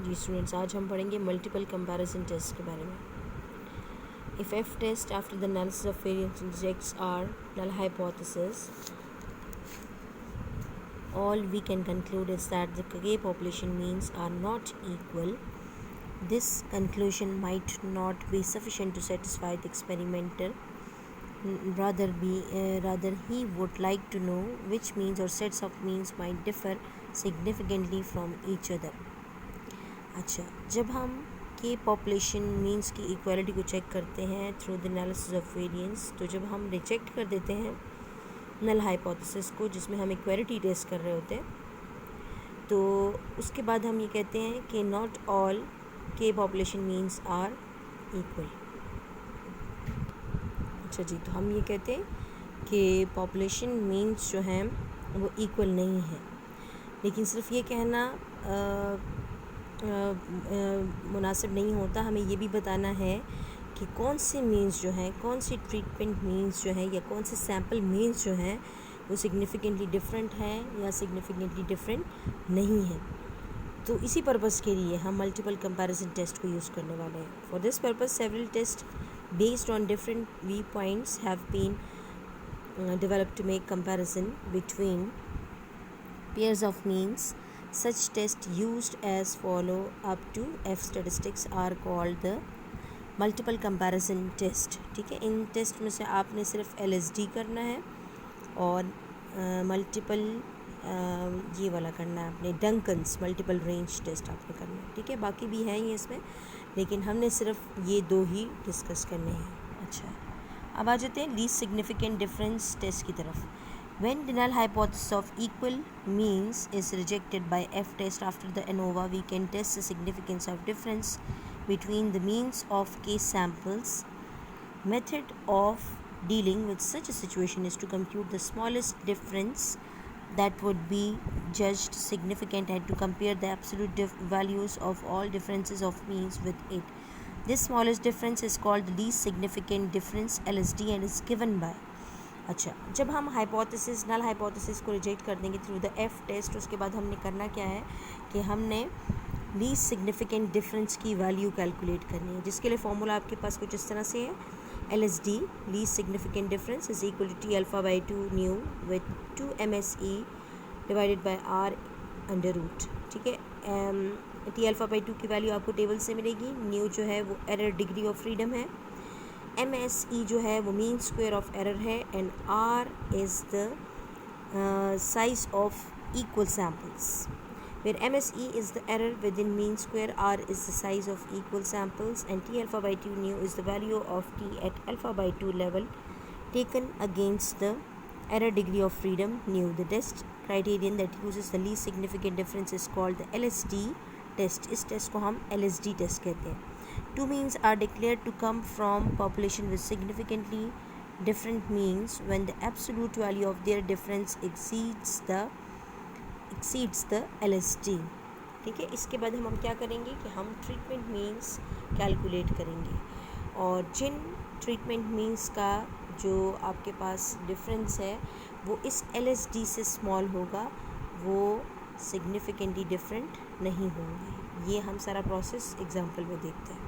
जी students, आज हम पढ़ेंगे मल्टीपल कंपैरिजन टेस्ट के बारे में. If F test after the analysis of variance rejects our null hypothesis, all we can conclude is that the K population means are not equal. This conclusion might not be sufficient to satisfy the experimenter. Rather he would like to know which means or sets of means might differ significantly from each other. अच्छा, जब हम के population means की equality को check करते हैं through the analysis of variance, तो जब हम रिजेक्ट कर देते हैं नल हाइपोथेसिस को जिसमें हम इक्वालिटी टेस्ट कर रहे होते हैं, तो उसके बाद हम ये कहते हैं कि नॉट ऑल के पॉपुलेशन मीन्स आर इक्वल. अच्छा जी, तो हम ये कहते हैं कि पॉपुलेशन मीन्स जो हैं वो इक्वल नहीं है. लेकिन सिर्फ ये कहना मुनासिब नहीं होता. हमें ये भी बताना है कि कौन से मीन्स जो हैं, कौन सी ट्रीटमेंट मीन्स जो हैं या कौन से सैम्पल मीन्स जो हैं वो सिग्निफिकेंटली डिफरेंट हैं या सिग्निफिकेंटली डिफरेंट नहीं हैं. तो इसी पर्पज़ के लिए हम मल्टीपल कंपैरिजन टेस्ट को यूज़ करने वाले हैं. For this purpose several test based on different view points have been developed to make comparison between pairs of means. Such tests used as follow up to F statistics are called the multiple comparison test. ठीक है, इन test में से आपने सिर्फ LSD करना है और multiple ये वाला करना है, आपने डंकन्स मल्टीपल रेंज टेस्ट आपने करना है. ठीक है, बाकी भी हैं ये इसमें, लेकिन हमने सिर्फ ये दो ही डिस्कस करने हैं. अच्छा, अब आ जाते हैं लीस्ट सिग्निफिकेंट डिफरेंस टेस्ट की तरफ. When the null hypothesis of equal means is rejected by F test after the ANOVA, we can test the significance of difference between the means of case samples. Method of dealing with such a situation is to compute the smallest difference that would be judged significant and to compare the absolute values of all differences of means with it. This smallest difference is called the least significant difference, LSD, and is given by. अच्छा, जब हम hypothesis null hypothesis को reject कर देंगे through the F test, उसके बाद हमने करना क्या है कि हमने लीस्ट सिग्निफिकेंट डिफरेंस की वैल्यू कैलकुलेट करनी है, जिसके लिए फॉर्मूला आपके पास कुछ इस तरह से है. LSD least significant difference is equal to T alpha by 2 nu with 2 MSE divided by R under root. ठीक है, T अल्फ़ा बाई 2 की वैल्यू आपको टेबल से मिलेगी. न्यू जो है वो एरर डिग्री ऑफ फ्रीडम है, MSE जो है वो मीन स्क्वायर ऑफ एरर है, and R is the size of equal samples. Where MSE is the error within mean square, R is the size of equal samples, and T alpha by 2 nu is the value of T at alpha by 2 level taken against the error degree of freedom nu. The test criterion that uses the least significant difference is called the LSD test. इस test को हम LSD test कहते हैं. Two means are declared to come from population with significantly different means when the absolute value of their difference exceeds the LSD. ठीक है, इसके बाद हम क्या करेंगे कि हम ट्रीटमेंट मीन्स कैलकुलेट करेंगे, और जिन ट्रीटमेंट मीन्स का जो आपके पास डिफरेंस है वो इस LSD से स्मॉल होगा, वो सिग्निफिकेंटली डिफरेंट नहीं होंगे. ये हम सारा प्रोसेस एग्जाम्पल में देखते हैं.